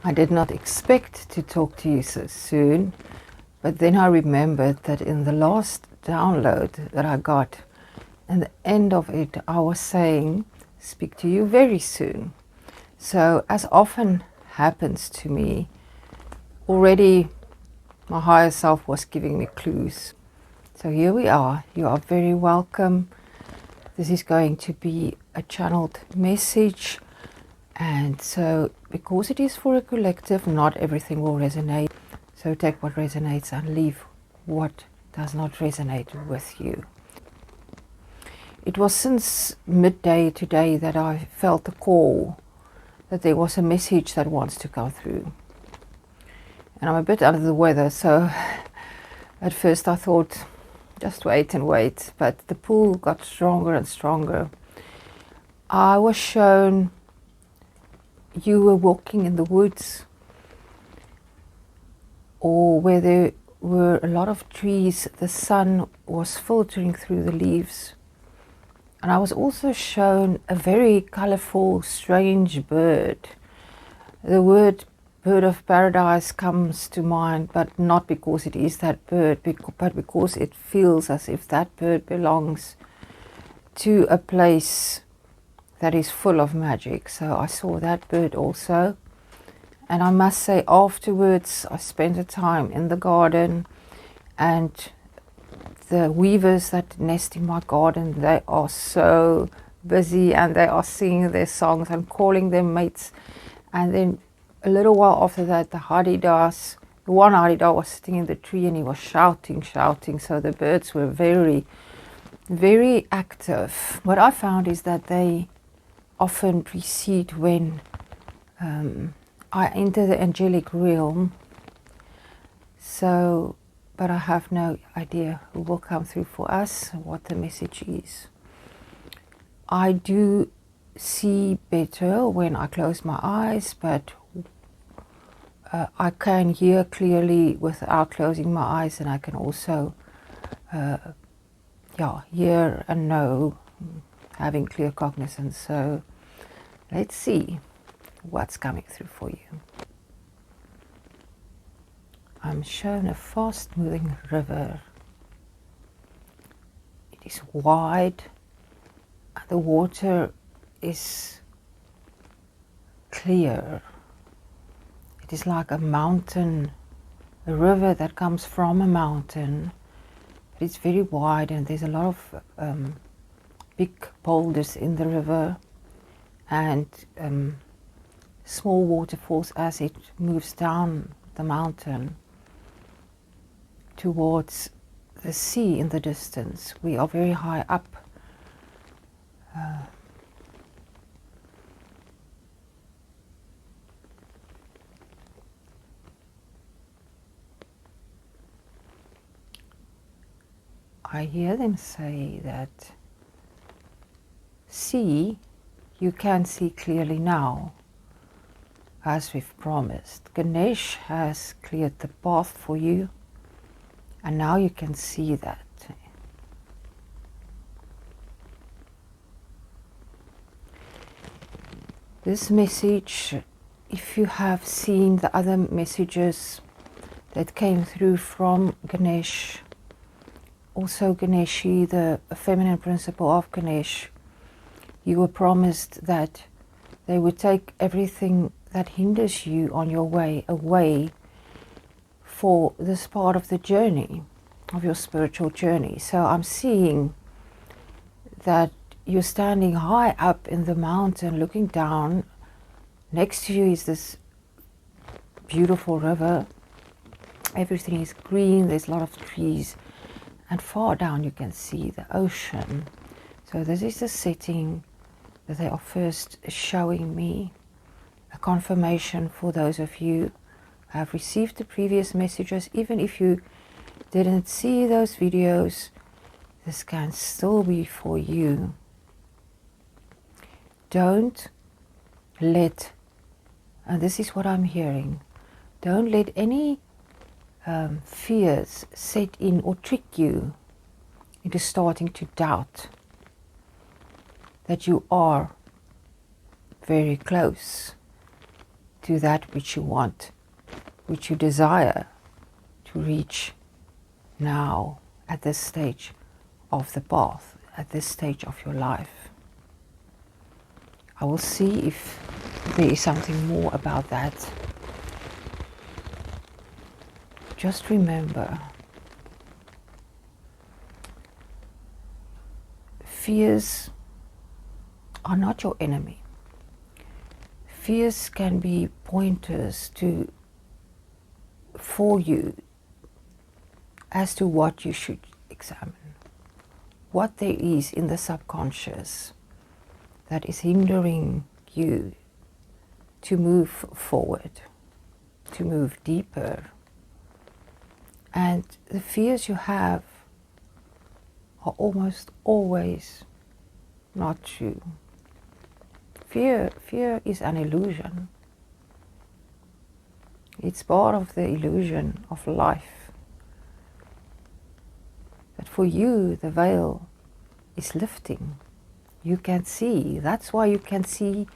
I did not expect to talk to you so soon, but then I remembered that in the last download that I got, in the end of it, I was saying, speak to you very soon. So, as often happens to me, already my higher self was giving me clues. So here we are. You are very welcome. This is going to be a channeled message. And so, because it is for a collective, not everything will resonate. So take what resonates and leave what does not resonate with you. It was since midday today that I felt the call that there was a message that wants to come through. And I'm a bit under the weather, so at first I thought, just wait and wait. But the pull got stronger and stronger. I was shown you were walking in the woods, or where there were a lot of trees. The sun was filtering through the leaves. And I was also shown a very colorful, strange bird. The word bird of paradise comes to mind, but not because it is that bird, but because it feels as if that bird belongs to a place that is full of magic. So I saw that bird also. And I must say, afterwards, I spent a time in the garden, and the weavers that nest in my garden, they are so busy, and they are singing their songs and calling them mates. And then a little while after that, the one hadidah was sitting in the tree, and he was shouting. So the birds were very, very active. What I found is that they often precede when I enter the angelic realm. So, but I have no idea who will come through for us, what the message is. I do see better when I close my eyes, but I can hear clearly without closing my eyes, and I can also hear and know, having clear cognizance. So let's see what's coming through for you. I'm shown a fast moving river. It is wide, and the water is clear. It is like a mountain, a river that comes from a mountain. But it's very wide, and there's a lot of big boulders in the river, and small waterfalls as it moves down the mountain towards the sea in the distance. We are very high up. I hear them say that, see, you can see clearly now, as we've promised. Ganesh has cleared the path for you, and now you can see that. This message, if you have seen the other messages that came through from Ganesh, also Ganeshi, the feminine principle of Ganesh, you were promised that they would take everything that hinders you on your way away for this part of the journey, of your spiritual journey. So I'm seeing that you're standing high up in the mountain, looking down. Next to you is this beautiful river. Everything is green, there's a lot of trees, and far down you can see the ocean. So this is the setting that they are first showing me. A confirmation for those of you who have received the previous messages. Even if you didn't see those videos, this can still be for you. Don't let, and this is what I'm hearing, don't let any fears set in or trick you into starting to doubt that you are very close to that which you want, which you desire to reach now at this stage of the path, at this stage of your life. I will see if there is something more about that. Just remember, fears are not your enemy. Fears can be pointers for you as to what you should examine, what there is in the subconscious that is hindering you to move forward, to move deeper. And the fears you have are almost always not true. Fear is an illusion. It's part of the illusion of life. But for you, the veil is lifting. You can see. That's why you can see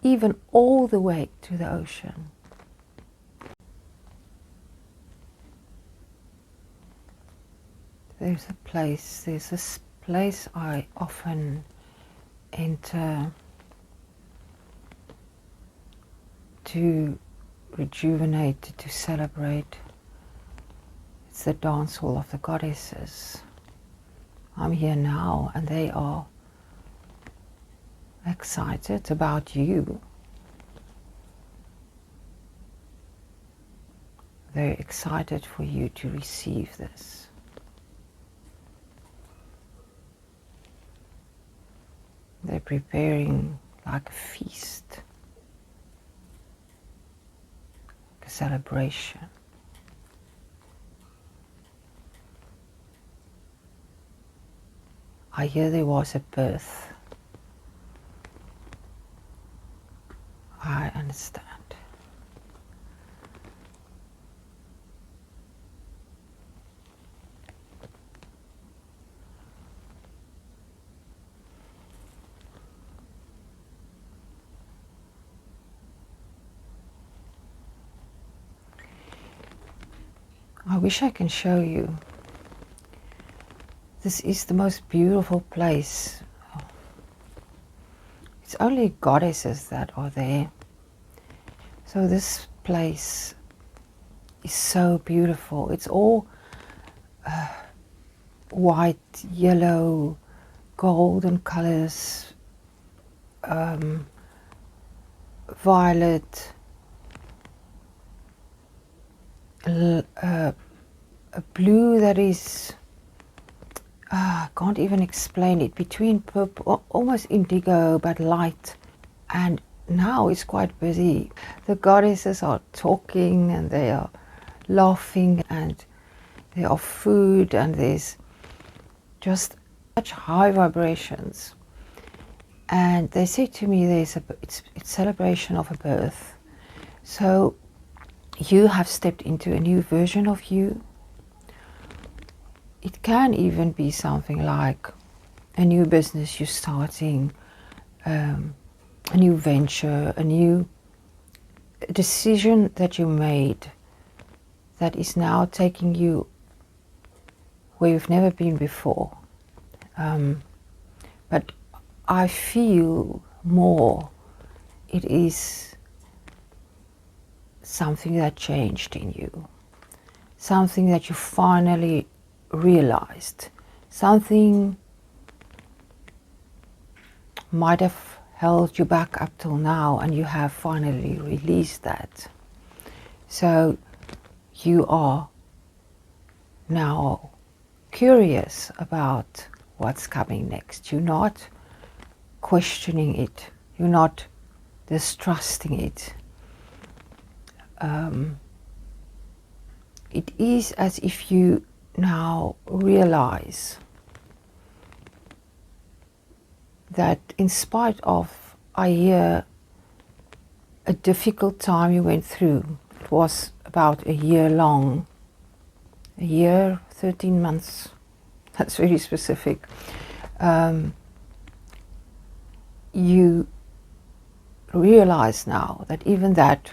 even all the way to the ocean. There's this place I often enter to rejuvenate, to celebrate. It's the dance hall of the goddesses. I'm here now and they are excited about you. They're excited for you to receive this. They're preparing like a feast, like a celebration. I hear there was a birth. I understand. I wish I can show you. This is the most beautiful place. It's only goddesses that are there. So this place is so beautiful. It's all white, yellow, golden colors, violet, a blue that is, I can't even explain it, between purple, almost indigo, but light. And now it's quite busy. The goddesses are talking and they are laughing and there are food and there's just such high vibrations. And they say to me it's celebration of a birth. So you have stepped into a new version of you. It can even be something like a new business you're starting, a new venture, a new decision that you made that is now taking you where you've never been before. But I feel more it is something that changed in you, something that you finally realized, something might have held you back up till now and you have finally released that. So you are now curious about what's coming next. You're not questioning it, you're not distrusting it. It is as if you now realize that in spite of, I hear, a difficult time you went through, it was about a year long, a year, 13 months, that's very specific. You realize now that even that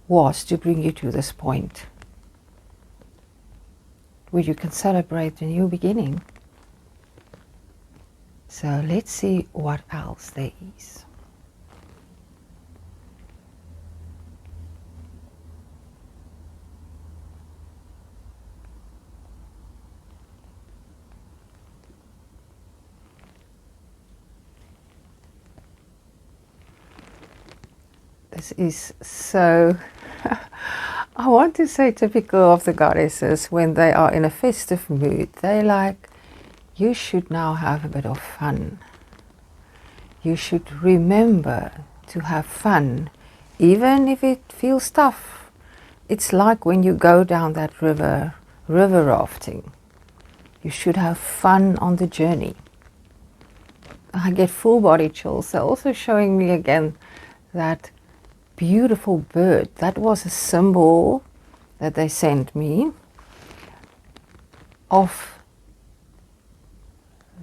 was to bring you to this point where you can celebrate a new beginning. So let's see what else there is. This is so, I want to say typical of the goddesses. When they are in a festive mood, they like, you should now have a bit of fun. You should remember to have fun, even if it feels tough. It's like when you go down that river rafting. You should have fun on the journey. I get full body chills. They're also showing me again that beautiful bird. That was a symbol that they sent me of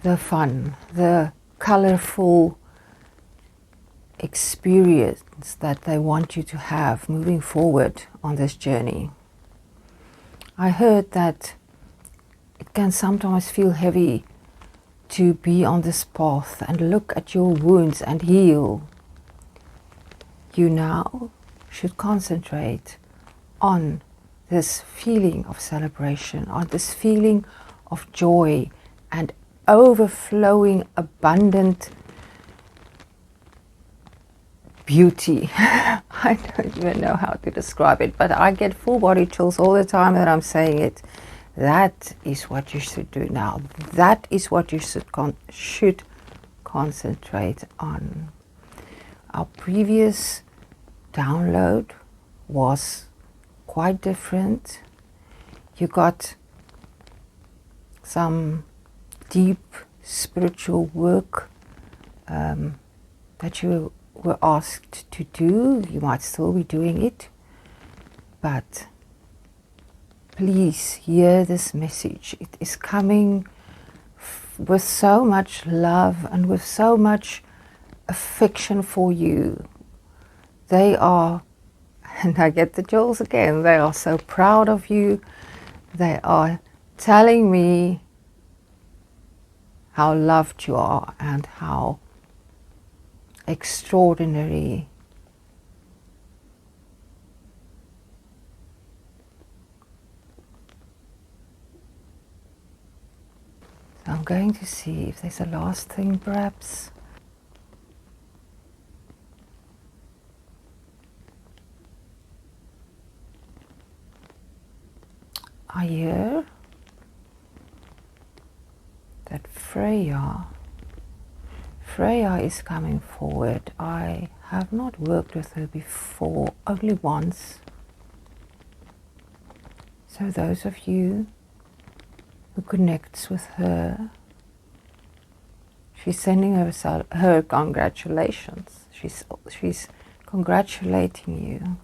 the fun, the colorful experience that they want you to have moving forward on this journey. I heard that it can sometimes feel heavy to be on this path and look at your wounds and heal. You now should concentrate on this feeling of celebration, on this feeling of joy and overflowing, abundant beauty. I don't even know how to describe it, but I get full body chills all the time that I'm saying it. That is what you should do now. That is what you should concentrate on. Our previous download was quite different. You got some deep spiritual work that you were asked to do. You might still be doing it, but please hear this message. It is coming with so much love and with so much affection for you. They are, and I get the chills again, they are so proud of you. They are telling me how loved you are and how extraordinary so I'm going to see if there's a last thing perhaps. I hear that Freya is coming forward. I have not worked with her before, only once. So those of you who connects with her, she's sending her congratulations. She's congratulating you.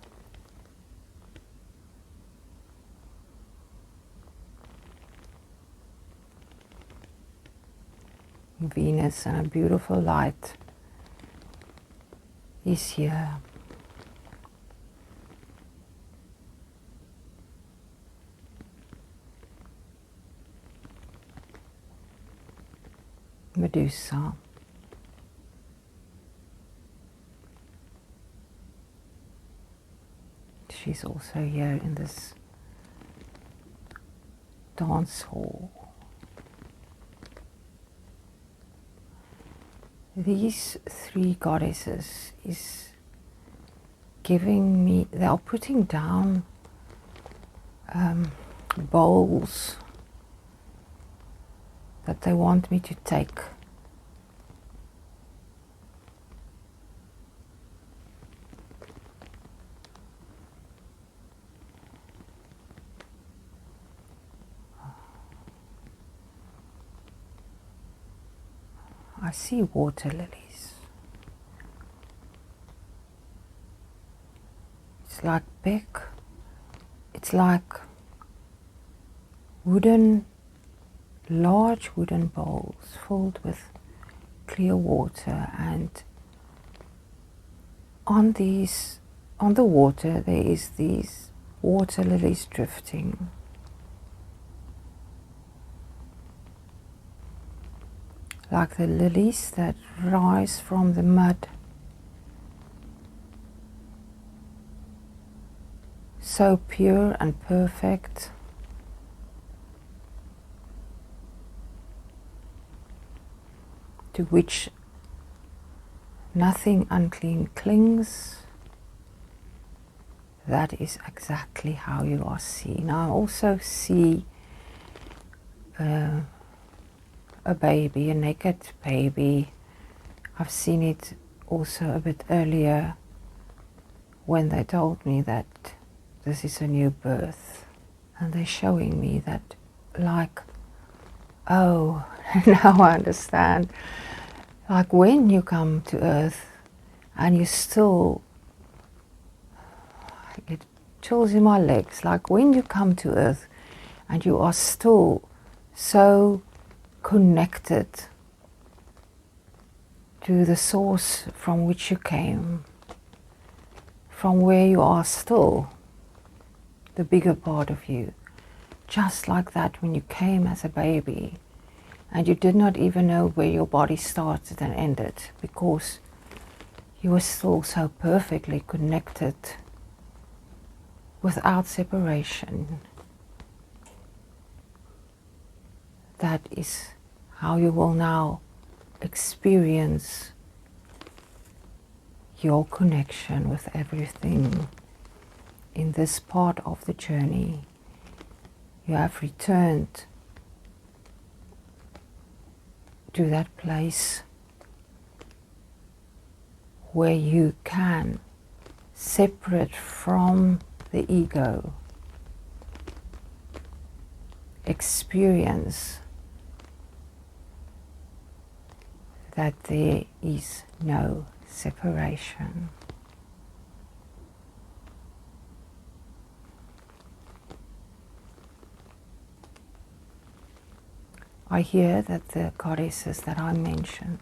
Venus and a beautiful light is here. Medusa. She's also here in this dance hall. These three goddesses is giving me, they are putting down bowls that they want me to take. I see water lilies. It's like it's like large wooden bowls filled with clear water, and on the water there is these water lilies drifting. Like the lilies that rise from the mud. So pure and perfect. To which nothing unclean clings. That is exactly how you are seen. I also see a baby, a naked baby. I've seen it also a bit earlier when they told me that this is a new birth. And they're showing me that, like, oh, now I understand. Like when you come to earth and you still, it chills in my legs, like when you come to earth and you are still so connected to the source from which you came, from where you are still, the bigger part of you, just like that when you came as a baby and you did not even know where your body started and ended because you were still so perfectly connected without separation. That is how you will now experience your connection with everything in this part of the journey. You have returned to that place where you can separate from the ego, experience that there is no separation. I hear that the goddesses that I mentioned,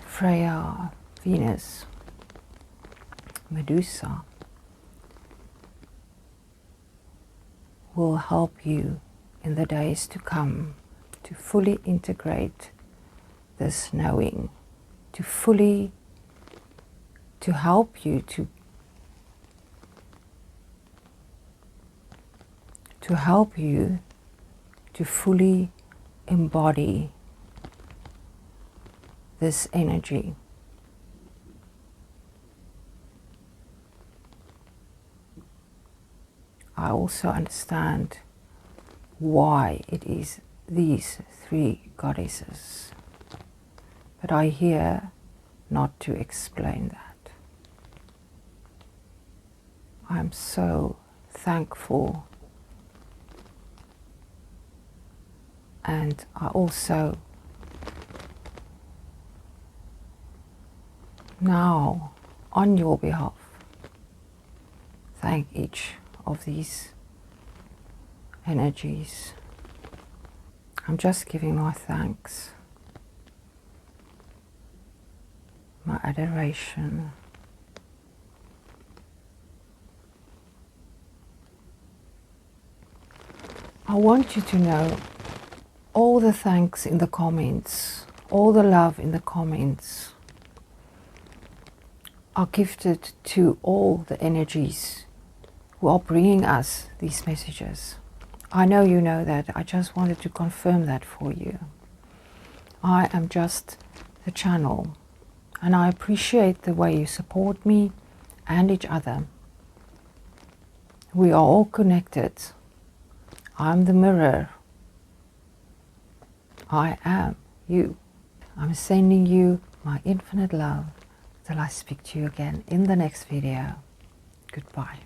Freya, Venus, Medusa, will help you in the days to come to fully integrate this knowing, to help you to fully embody this energy. I also understand why it is these three goddesses, but I here not to explain that. I'm so thankful, and I also now on your behalf thank each of these energies. I'm just giving my thanks, my adoration. I want you to know all the thanks in the comments, all the love in the comments are gifted to all the energies who are bringing us these messages. I know you know that. I just wanted to confirm that for you. I am just the channel, and I appreciate the way you support me and each other. We are all connected. I'm the mirror. I am you. I'm sending you my infinite love till I speak to you again in the next video. Goodbye.